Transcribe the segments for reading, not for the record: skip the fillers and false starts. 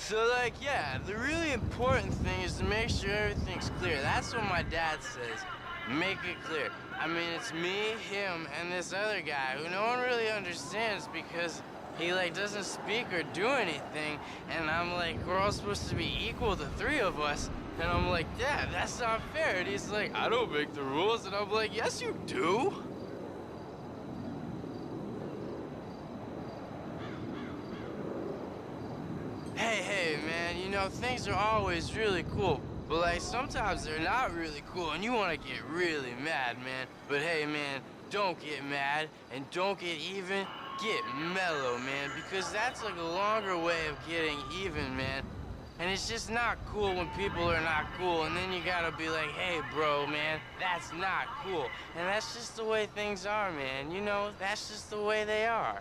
So, like, yeah, the really important thing is to make sure everything's clear. That's what my dad says. Make it clear. I mean, it's me, him, and this other guy who no one really understands because he, like, doesn't speak or do anything. And I'm like, we're all supposed to be equal, the three of us. And I'm like, Dad, that's not fair. And he's like, I don't make the rules. And I'm like, yes, you do. Hey, man, you know, things are always really cool, but like sometimes they're not really cool and you want to get really mad, man. But hey, man, don't get mad and don't get even, get mellow, man, because that's like a longer way of getting even, man. And it's just not cool when people are not cool, and then you gotta be like, hey, bro, man, that's not cool. And that's just the way things are, man, you know, that's just the way they are.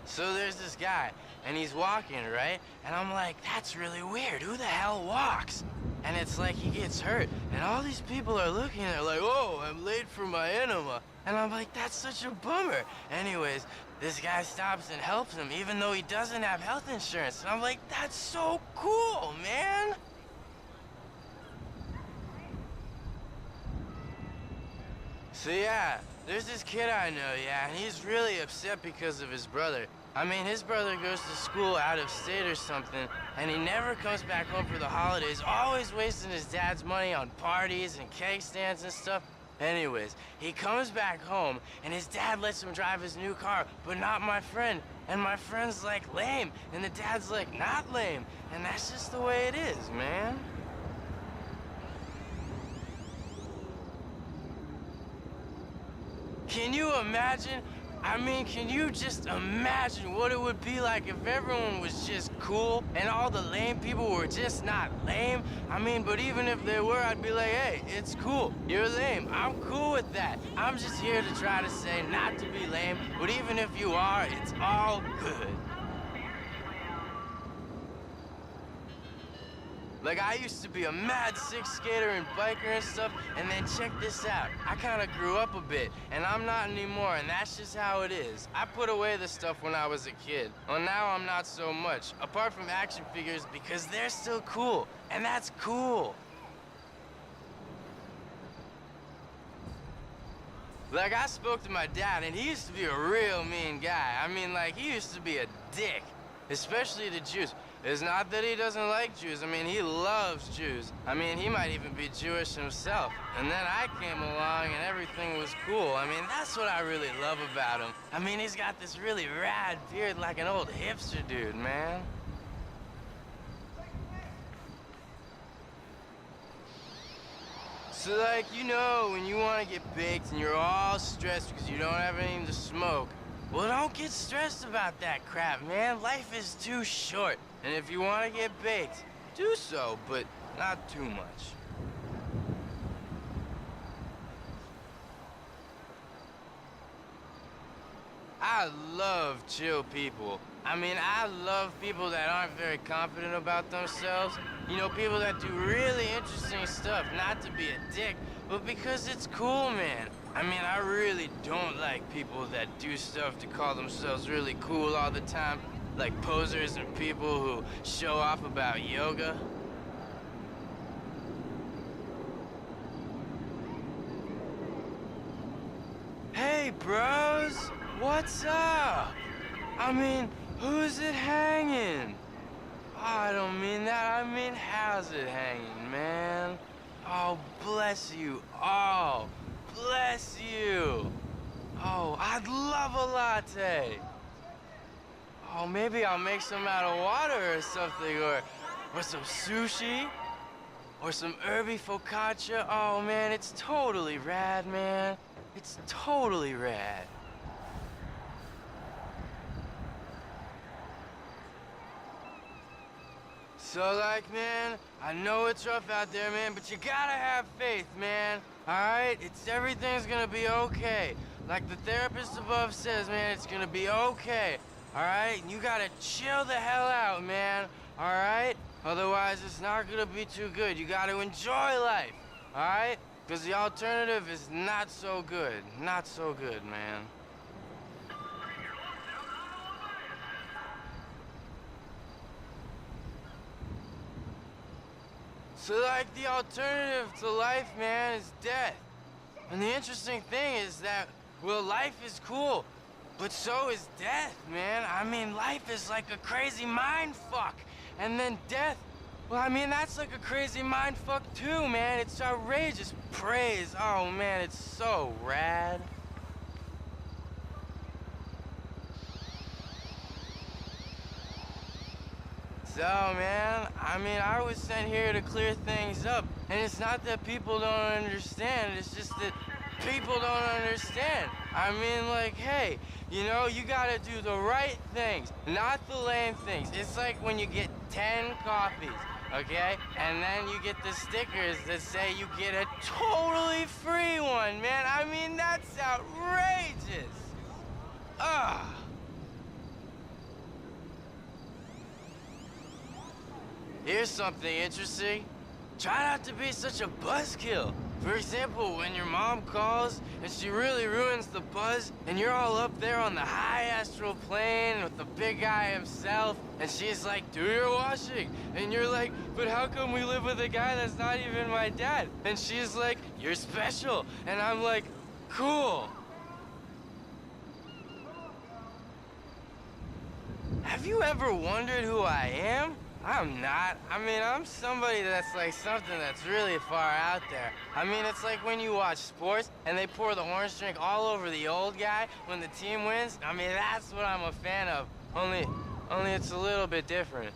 So there's this guy, and he's walking, right? And I'm like, that's really weird. Who the hell walks? And it's like he gets hurt, and all these people are looking at like, oh, I'm late for my enema. And I'm like, that's such a bummer. Anyways, this guy stops and helps him, even though he doesn't have health insurance. And I'm like, that's so cool, man. So yeah, there's this kid I know, yeah, and he's really upset because of his brother. I mean, his brother goes to school out of state or something, and he never comes back home for the holidays, always wasting his dad's money on parties and cake stands and stuff. Anyways, he comes back home, and his dad lets him drive his new car, but not my friend. And my friend's like, lame, and the dad's like, not lame. And that's just the way it is, man. Can you imagine? I mean, can you just imagine what it would be like if everyone was just cool and all the lame people were just not lame? I mean, but even if they were, I'd be like, hey, it's cool. You're lame. I'm cool with that. I'm just here to try to say not to be lame, but even if you are, it's all good. Like, I used to be a mad sick skater and biker and stuff, and then check this out. I kind of grew up a bit, and I'm not anymore, and that's just how it is. I put away the stuff when I was a kid. Well, now I'm not so much, apart from action figures, because they're still cool, and that's cool. Like, I spoke to my dad, and he used to be a real mean guy. I mean, like, he used to be a dick, especially to Jews. It's not that he doesn't like Jews. I mean, he loves Jews. I mean, he might even be Jewish himself. And then I came along and everything was cool. I mean, that's what I really love about him. I mean, he's got this really rad beard like an old hipster dude, man. So, like, you know, when you want to get baked and you're all stressed because you don't have anything to smoke, well, don't get stressed about that crap, man. Life is too short. And if you want to get baked, do so, but not too much. I love chill people. I mean, I love people that aren't very confident about themselves. You know, people that do really interesting stuff, not to be a dick, but because it's cool, man. I mean, I really don't like people that do stuff to call themselves really cool all the time. Like posers and people who show off about yoga. Hey, bros, what's up? I mean, who's it hanging? Oh, I don't mean that, I mean, how's it hanging, man? Oh, bless you all. Bless you. Oh, I'd love a latte. Oh, maybe I'll make some out of water or something, or some sushi, or some herby focaccia. Oh, man, it's totally rad, man. It's totally rad. So, like, man, I know it's rough out there, man, but you gotta have faith, man. All right? Everything's gonna be okay. Like the therapist above says, man, it's gonna be okay. All right? You gotta chill the hell out, man. All right? Otherwise, it's not gonna be too good. You gotta enjoy life. All right? Because the alternative is not so good. Not so good, man. So, like, the alternative to life, man, is death. And the interesting thing is that, well, life is cool, but so is death, man. I mean, life is like a crazy mind fuck. And then death, well, I mean, that's like a crazy mind fuck too, man. It's outrageous praise. Oh, man, it's so rad. So, man, I mean, I was sent here to clear things up. And it's not that people don't understand, it's just that people don't understand. I mean, like, hey, you know, you gotta do the right things, not the lame things. It's like when you get 10 coffees, okay? And then you get the stickers that say you get a totally free one, man. I mean, that's outrageous. Ugh. Here's something interesting. Try not to be such a buzzkill. For example, when your mom calls and she really ruins the buzz and you're all up there on the high astral plane with the big guy himself and she's like, do your washing. And you're like, but how come we live with a guy that's not even my dad? And she's like, you're special. And I'm like, cool. Have you ever wondered who I am? I'm not. I mean, I'm somebody that's like something that's really far out there. I mean, it's like when you watch sports and they pour the orange drink all over the old guy when the team wins. I mean, that's what I'm a fan of. Only it's a little bit different.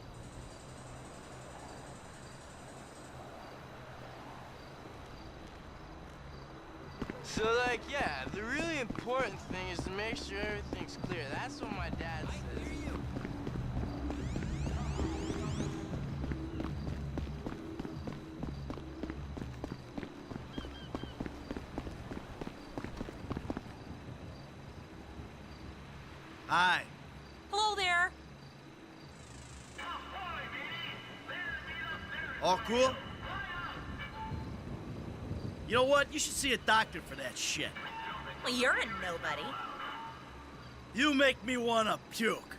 So, like, yeah, the really important thing is to make sure everything's clear. That's what my dad says. Hi. Hello there. All cool? You know what? You should see a doctor for that shit. Well, you're a nobody. You make me wanna puke.